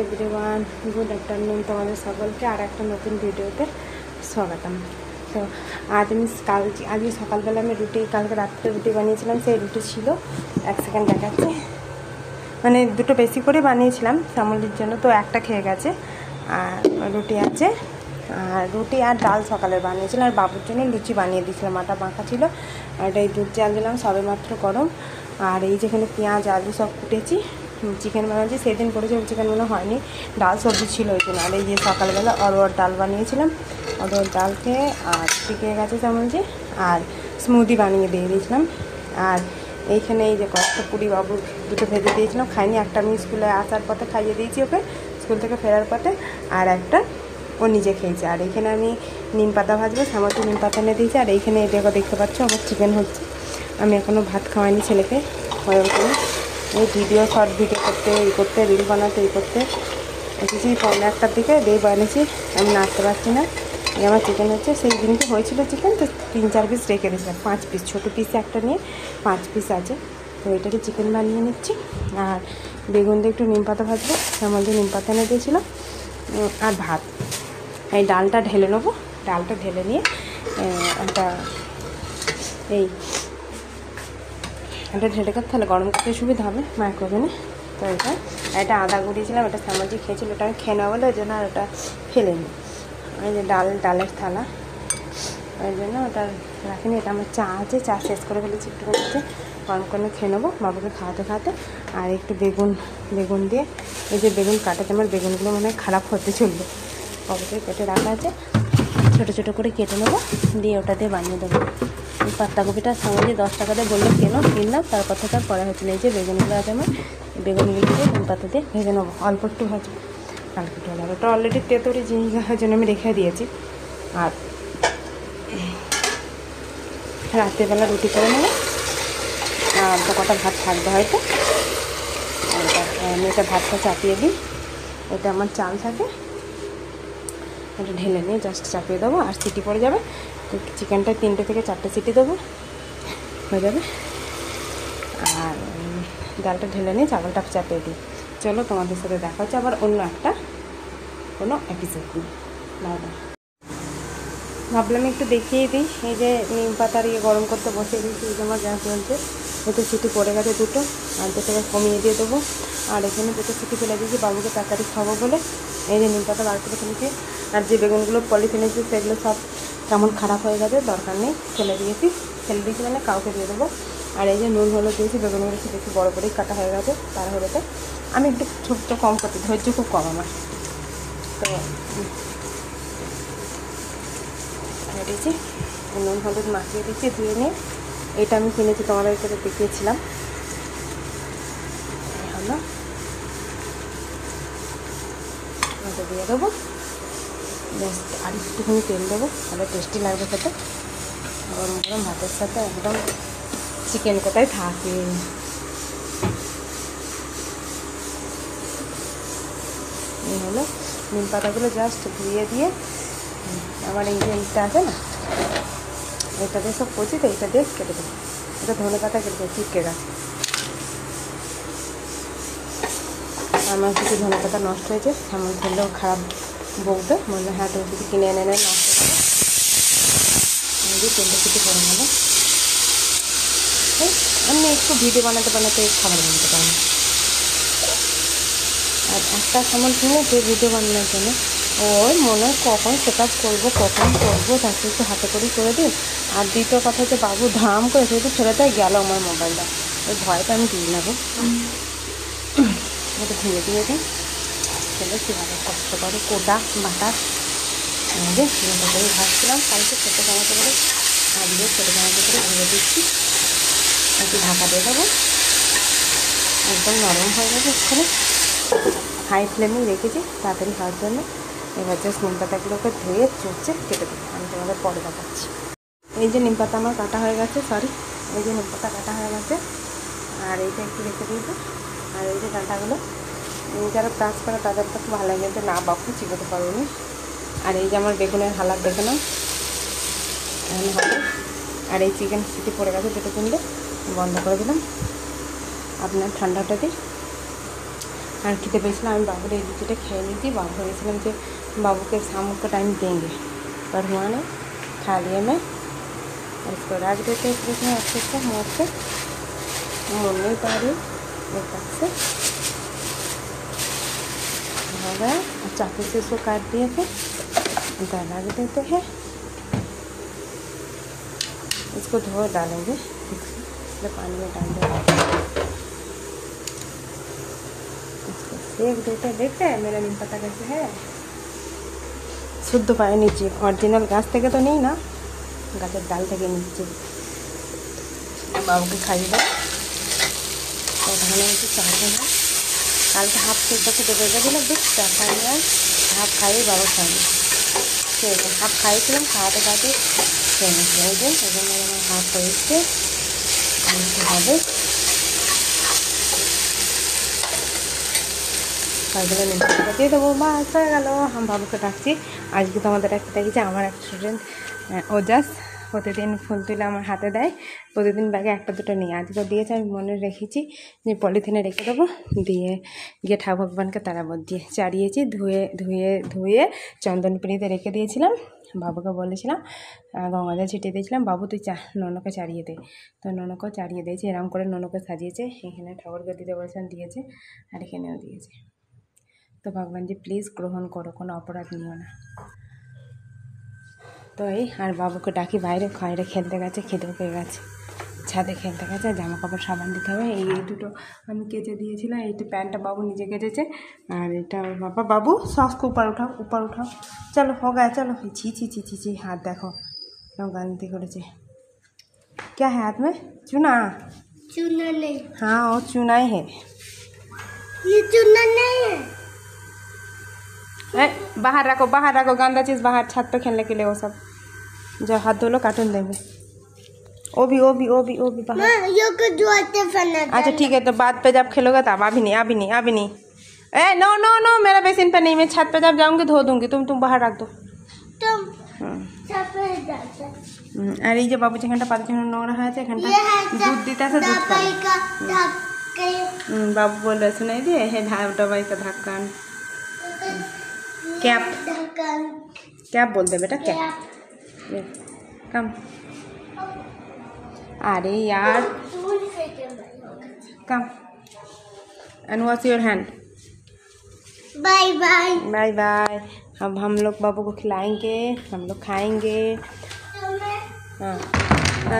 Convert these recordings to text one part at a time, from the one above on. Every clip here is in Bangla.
এভরিওয়ান, গুড আফটারনুন তোমাদের সকলকে আর একটা নতুন ভিডিওতে স্বাগতম। তো আজকে সকালবেলা আমি কালকে রাত্রে রুটি বানিয়েছিলাম, সেই রুটি ছিল। এক সেকেন্ড দেখাচ্ছি, মানে দুটো বেশি করে বানিয়েছিলাম শ্যামলির জন্য, তো একটা খেয়ে গেছে আর রুটি আছে। আর রুটি আর ডাল সকালে বানিয়েছিলাম, আর বাবুর জন্য লুচি বানিয়ে দিয়েছিলাম, আটা মাখা ছিল। আর এই দুধ চাল দিলাম সবে মাত্র গরম। আর এই যেখানে পেঁয়াজ আলু সব কুটেছি, চিকেন বানাচ্ছি। সেদিন করেছি, চিকেন মনে হয়নি, ডাল সবজি ছিল ওই জন্য। আর এই যে সকালবেলা অরওয়ার ডাল বানিয়েছিলাম, অরওয়ার ডাল খেয়ে আর রুটি খেয়ে গেছে চামচে, আর স্মুদি বানিয়ে দিয়ে দিয়েছিলাম। আর এইখানে এই যে কষ্টপুরি বাবুর দুটো ভেজে দিয়েছিলাম, খাইনি। একটা আমি স্কুলে আসার পথে খাইয়ে দিয়েছি ওকে, স্কুল থেকে ফেরার পথে, আর একটা ও নিজে খেয়েছে। আর এইখানে আমি নিম পাতা ভাজবো, সামর্থ্য নিম পাতা এনে দিয়েছি। আর এইখানে দেখতে পাচ্ছ আমার চিকেন হচ্ছে। আমি এখনও ভাত খাওয়াইনি ছেলেকে, হয়ে করে এই শর্ট ভিডিও করতে রিল বানাতে করতে এসেছি 1:15টার দিকে দিয়ে বানিয়েছি। আমি নাচতে পারছি না। আমার চিকেন হচ্ছে, সেই দিনকে হয়েছিল চিকেন, তো 3-4 পিস রেখে দিয়েছিলাম, 5 পিস, ছোটো পিস একটা নিয়ে 5 পিস আছে। তো এটাকে চিকেন বানিয়ে নিচ্ছি। আর বেগুন দিয়ে একটু নিম পাতা ভাজবো, তার মধ্যে নিম পাতা এনে দিয়েছিলাম। আর ভাত, এই ডালটা ঢেলে নেবো। ডালটা ঢেলে নিয়ে এটা ঢেলে করতে, তাহলে গরম করতে সুবিধা হবে মাইক্রোওভেনে। তো এটা আদা গুঁড়িয়েছিলাম, এটা সামাজি খেয়েছিল, ওটা আমি খেয়ে নেওয়া বলে ওই জন্য আর ওটা ফেলে নিই। ওই যে ডালের থালা, ওই জন্য ওটা রাখিনি। এটা আমার চা আছে, চা শেষ করে ফেলেছি, একটু হচ্ছে গরম করে খেয়ে নেবো বাবুকে খাওয়াতে। আর একটু বেগুন দিয়ে, এই যে বেগুন কাটাতে, আমার বেগুনগুলো মনে হয় খারাপ হতে চলবে, বাবুকে কেটে রাখা আছে, ছোটো ছোটো করে কেটে নেবো, দিয়ে ওটা দিয়ে বানিয়ে দেবো। এই পাতাকপিটা সামনে 10 টাকা দিয়ে বললো কিনলাম, তার কথা তার করা হয়েছিল। এই যে বেগুনগুলো আছে আমার, বেগুনগুলো দিয়ে নিম পাতা দিয়ে ভেজে নেবো, অল্প একটু ভাজবো, কালকে একটু হলো। ওটা অলরেডি তেঁতুরি জিনিস জন্য আমি রেখে দিয়েছি। আর রাত্রেবেলা রুটি করে নেবো, আর কটা ভাত থাকবে হয়তো। আমি এটা ভাতটা চাপিয়ে দিই, এটা আমার চাল থাকে, এটা ঢেলে নিয়ে জাস্ট চাপিয়ে দেবো, আর সিটি পড়ে যাবে। তো চিকেনটা 3টে থেকে 4টে সিটি দেবো, হয়ে যাবে। আর ডালটা ঢেলে নিয়ে চাवलটা চাপিয়ে দিই। চলো তোমাদের সাথে দেখা হচ্ছে আবার অন্য একটা কোনো এপিসোড নিয়ে। দাদা ভাবলাম একটু দেখিয়ে দিই। এই যে নিম পাতার গরম করতে বসিয়ে দিয়েছি, এই যে আমার গ্যাস জ্বলছে। এতে সিটি পড়ে গেছে দুটো, আর দুটোকে কমিয়ে দিয়ে দেবো। আর এখানে দুটো সিটি ফেলে দিয়েছি বাবুকে তাড়াতাড়ি খাবো বলে। এই যে নিম পাতা বার করে ফেলেছি, আর যে বেগুনগুলো পলিথিনেছি সেগুলো সব কেমন খারাপ হয়ে গেছে, দরকার নেই, ফেলে দিয়েছি মানে কাউকে দিয়ে দেবো। আর এই যে নুন হলুদ দিয়েছি, বেগুনগুলো একটু বেশি বড়ো করেই কাটা হয়ে গেছে, তাড়াহুড়োতে আমি একটু ছোট্ট কম করতে, ধৈর্য খুব কম আমার। তো দিয়েছি, নুন হলুদ মাখিয়ে দিচ্ছি, ধুয়ে নিয়ে। এটা আমি কিনেছি, তোমাদের করে দেখিয়েছিলাম। হলো, ওটা দিয়ে দেবো, জাস্ট আর একটুখানি তেল দেবো, তাহলে টেস্টি লাগবে খেতে। গরম গরম ভাতের সাথে একদম চিকেন কোথায় থাকে। এই হলো নিম পাতাগুলো জাস্ট ধুয়ে দিয়ে, আমার এই যে এইটা আছে না, এটা দিয়ে সব কচি, তো এইটা দিয়ে কেটে দেবো। এটা ধনে পাতা কেটে দেবো, চিপকে গেছে। আমার কিছু ধনে পাতা নষ্ট হয়েছে, এমন ধরলেও খারাপ বলতে বললে, হ্যাঁ তুমি কিছু কিনে এনে নষ্ট করো। তেলটা কিছু করে নেবো, আমি একটু ভিডিও বানাতে খাবার বানাতে পারি। আর একটা সামান কিনে যে ভিডিও বানানোর জন্য ওই মনে হয় কখন সেট আপ করবো তাকে একটু হাতে করেই করে দিন। আর দ্বিতীয় কথা হচ্ছে, বাবু ধাম করে সেহেতু ছেলেটাই গেল আমার মোবাইলটা, ওই ভয়টা আমি দিয়ে নেবো। ওটা ভেঙে দিয়ে দিই, ছেলে কীভাবে কষ্ট করে কোটা বাটা যে ছোটো করে ভাজছিলাম কালকে, ছোটো চামচ করে, আজকে ছোটো চামচ করে ভেঙে দিচ্ছি। একটু ঢাকা দিয়ে দেবো, একদম নরম হয়ে যাবে। এখানে হাই ফ্লেমেই রেখেছি তাড়াতাড়ি হওয়ার জন্য। এবার জাস্ট নিম পাতাগুলোকে ধুয়ে চুচে কেটে দেবো, আমি তোমাদের পরে দেখাচ্ছি। এই যে নিম পাতা আমার কাটা হয়ে গেছে, এই যে নিম পাতা কাটা হয়ে গেছে। আর এইটা একটু রেখে দিয়েছি। আর এই যে ডাঁটাগুলো যারা কাজ করে তাদের তো খুব ভালো লাগে, কিন্তু না বাপু চিবোতে পারবনি। আর এই যে আমার বেগুনের হালাত দেখে নাও, এখন হবে। আর এই চিকেন সিটি পড়ে গেছে, দুটো তিনটে বন্ধ করে দিলাম। আপনার ঠান্ডাটা দিই। আর খেতে পেয়েছিলাম। আমি बाबू এই लुचिটা খেয়ে নিয়েছি। बाबू ভেবেছিলাম যে बाबू के शाम का टाइम देंगे, पर हुआ नहीं। खा लिए मैं। इसको रख देते हैं फ्रिज में अच्छे से मोड़ के, मोड़ नहीं पा रही एक तक से हो गया। और चाकू से इसको काट दिए थे, इधर रख देते हैं। इसको धो डालेंगे, इसलिए पानी में डाल देंगे, इसको सेक देते हैं। देखते हैं मेरा नीम पत्ता कैसे है, शुद्ध पाए नीचे, ओरिजिनल गाछ থেকে तो नहीं ना, গাছের ডাল থেকে নিচ্ছে। বাবুকে খাইয়ে দেয়। ওখানে একটু চা দেবো। কালকে হাফ সেদ্ধ খেতে পেরেছিলাম, বেশ চা খাইয়ে হাফ খাইয়ে বাবু খাইনি, ঠিক আছে। হাফ খাইয়েছিলাম, খাওয়াতে খাওয়াতে খেয়ে নিচ্ছি। ওই জন্য আমার হাফ হয়েছে, হবে তারপরে নিমপাতা দিয়ে দেবো। বাস হয়ে গেল। আমি বাবুকে ডাকছি। আজকে তোমাদের একটা দেখেছি, আমার একটা স্টুডেন্ট ওজাস প্রতিদিন ফুল তুলে আমার হাতে দেয়, প্রতিদিন ব্যাগে একটা দুটো নিয়ে। আজকে দিয়েছে, আমি মনে রেখেছি যে পলিথিনে রেখে দেবো, দিয়ে গিয়ে ঠাকুর ভগবানকে তারাবত দিয়ে চাড়িয়েছি। ধুয়ে ধুয়ে ধুয়ে চন্দনপিড়িতে রেখে দিয়েছিলাম। বাবুকে বলেছিলাম, গঙ্গা জল ছিটিয়ে দিয়েছিলাম, বাবু তুই ননকে চাড়িয়ে দে। তো ননকেও চাড়িয়ে দিয়েছি। এরকম করে ননকে সাজিয়েছে। এখানে ঠাকুরকে দিতে বলেছিলাম, দিয়েছে। আর এখানেও দিয়েছে। তো ভগবান জি প্লিজ গ্রহণ করো, কোনো অপরাধ নিও না। তো এই আর বাবুকে ডাকি, বাইরে বাইরে খেলতে গেছে, খেতেও পেয়ে গেছে, ছাদে খেলতে গেছে। জামা কাপড় সাবান দিতে হবে। এই দুটো আমি কেচে দিয়েছিলাম। এইটা প্যান্টটা বাবু নিজে কেচেছে, আর এটা বাবা। বাবু सॉक्स को ऊपर उठाओ, ऊपर उठाओ, चलो हो गया, चलो। ছি ছি ছি ছি ছি, हाथ देखो गंदी করেছে। क्या है हाथ में? चूना? चूना नहीं। हाँ वो चूना ही है, ये चूना नहीं है। बाहर रखो, बाहर रखो, गंदा चीज़ बाहर, छत पे खेलने के लिए वो सब। जो हाथ धो लो, कार्टून देंगे। वो भी बाहर। अच्छा ठीक है, तो बाद पे जब खेलोगे तब। अभी नहीं, अभी नहीं, अभी नहीं। नो नो नो, मेरा बेसिन पे नहीं, मैं छत पे जब जाऊंगी धो दूंगी। तुम बाहर रख दो। আর এই যে বাবু যেখানটা পাতের জন্য নোংরা হয়েছে, এখানটা দুধ দিতে আছে, দুধ বাবু বলবে শুনাই দিয়ে। হে डबाई का ढक्कन, कैप, कैप बोल दे बेटा, कैप। कम। अरे यार, come and wash your hand. Bye bye, bye bye. अब हम लोग बाबू को खिलाएंगे, हम लोग खाएंगे। हाँ,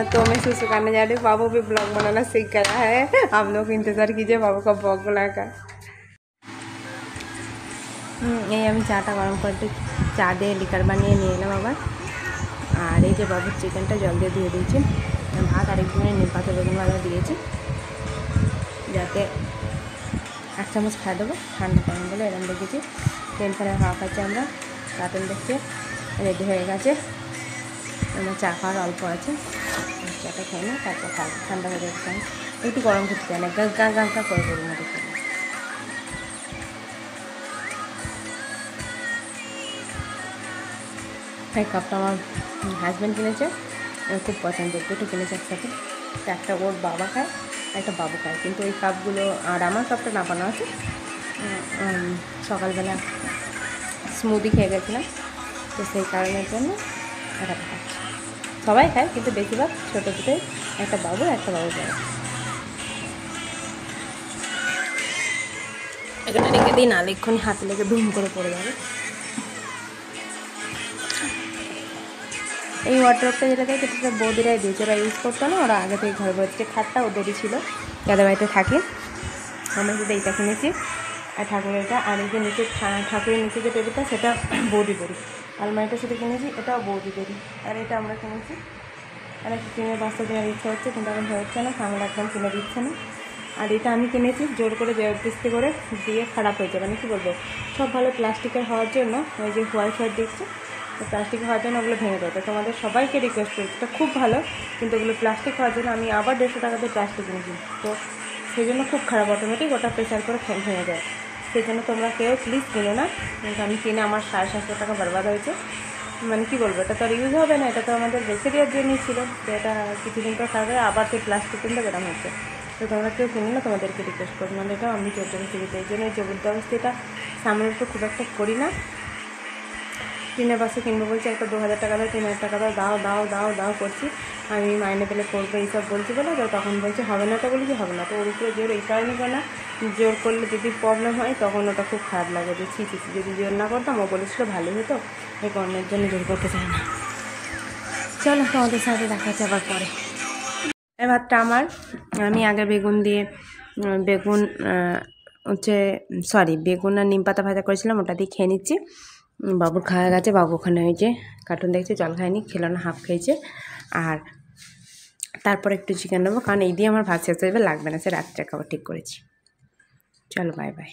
तो मैं सुसु करने जा रही हूँ। बाबू भी ब्लॉग बनाना सीख गया है। आप लोग इंतज़ार कीजिए बाबू का ब्लॉग बनाकर। এই আমি চাটা গরম করতে চা দিয়ে লিকার বানিয়ে নিয়ে এলাম আবার। আর এই যে বাবুর চিকেনটা জল দিয়ে ধুয়ে দিয়েছি। ভাত আরেকজনের নিম পাতা বেগুন ভাজা দিয়েছি, যাতে 1 চামচ খাই দেবো। ঠান্ডা টাইম বলে এরকম দেখেছি। টেনশনের হাওয়া খাচ্ছি আমরা। কার্টুন দেখতে রেডি হয়ে গেছে। আমার চা খাওয়ার অল্প আছে, চাটা খাই না, তারপর খাই। ঠান্ডা হয়ে যাচ্ছে, একটু গরম করতে চাই না, গা করে গরম মতো খাই। এই কাপটা আমার হাজব্যান্ড কিনেছে, খুব পছন্দের। দুটো কিনেছে একসাথে, একটা ওর বাবা খায়, একটা বাবু খায়। কিন্তু এই কাপগুলো, আর আমার কাপটা নাপানো আছে। সকালবেলা স্মুদি খেয়ে গেছিলাম, তো সেই কারণের জন্য এটা খাচ্ছি। সবাই খায়, কিন্তু বেশিরভাগ ছোটো দুটোই, একটা বাবু খায়। এখানে রেখে দিই, নাহলে এক্ষুনি হাতে লেগে ধুম করে পড়ে যাবে। এই ওয়ার্ড্রপটা যেটা দেয়, সেটা বৌদিরাই দিয়েছে, ওরা ইউজ করতো না। ওরা আগে থেকে ঘর বলছে, খাটটা ওদেরই ছিল, যাদের বাড়িতে থাকি। আমরা শুধু এইটা কিনেছি, আর ঠাকুরের এটা। আর এই যে নিচে ঠাকুরের নিচে যে টেবিলটা, সেটা বৌদিদেরই। আলমারিটা শুধু কিনেছি, এটাও বৌদিদেরই। আর এটা আমরা কিনেছি। আর একটা কিনে বাচ্চা দেওয়ার ইচ্ছা হচ্ছে, কিন্তু এখন হচ্ছে না, সামনে একদম কিনে দিচ্ছে না। আর এটা আমি কিনেছি জোর করে, জবরদস্তি করে দিয়ে খারাপ হয়েছে। মানে কী বলবো, সব ভালো প্লাস্টিকের হওয়ার জন্য, ওই যে হোয়াইট দিচ্ছে, তো প্লাস্টিক হওয়ার জন্য ওগুলো ভেঙে দেয়। তো তোমাদের সবাইকে রিকোয়েস্ট করছি, এটা খুব ভালো, কিন্তু ওগুলো প্লাস্টিক হওয়ার জন্য আমি আবার 150 টাকা দিয়ে প্লাস্টিক কিনেছি। তো সেই জন্য খুব খারাপ, অটোমেটিক ওটা প্রেশার করে ভেঙে যায়। সেই জন্য তোমরা কেউ প্লিজ কিনো না। কিন্তু আমি কিনে আমার 750 টাকা বরবাদ হয়েছে। মানে কী বলবো, এটা তো আর ইউজ হবে না, এটা তো আমাদের রেখে দেওয়ার জন্যই ছিল। তো এটা কিছুদিন পর খাবে, আবার সেই প্লাস্টিক কিনতে বেরাম হচ্ছে। তো তোমরা কেউ কিনো না, তোমাদেরকে রিকোয়েস্ট করবো, মানে এটাও আমি জোর জবরদস্তি, এই জন্য জবরদস্তিটা সামনের তো খুব একটা করি না। টিনের বাসে কিনবো বলছি, একটা 2000 টাকা দাও, 3000 টাকা দাও, দাও দাও দাও দাও করছি, আমি মাইনে পেলে করবো এইসব বলছি বলে। তো তখন বলছি হবে না, তো বলেছি হবে না। তো ওর উপরে জোর এই কারণে করে না, জোর করলে যদি প্রবলেম হয় তখন ওটা খুব খারাপ লাগে যে ছি ছি, যদি জোর না করতাম, ও বলেছিল ভালোই হতো, এই কারণের জন্য জোর করতে চাই না। চলো তোমাদের সাথে দেখা যাচ্ছে আবার পরে। এবারটা আমার, আমি আগে বেগুন দিয়ে বেগুন হচ্ছে বেগুন আর নিম পাতা ভাজা করেছিলাম, ওটা দিয়ে খেয়ে নিচ্ছি। বাবুর খাওয়া গেছে, বাবু ওখানে হয়েছে কার্টুন দেখছে, জল খায়নি, খেলো না, হাফ খেয়েছে। আর তারপর একটু চিকেন নেবো, কারণ এই দিয়ে আমার ভাত শেষ হয়ে যাবে, লাগবে না, সে রাত্রে খাবার ঠিক করেছি। চলো বাই বাই।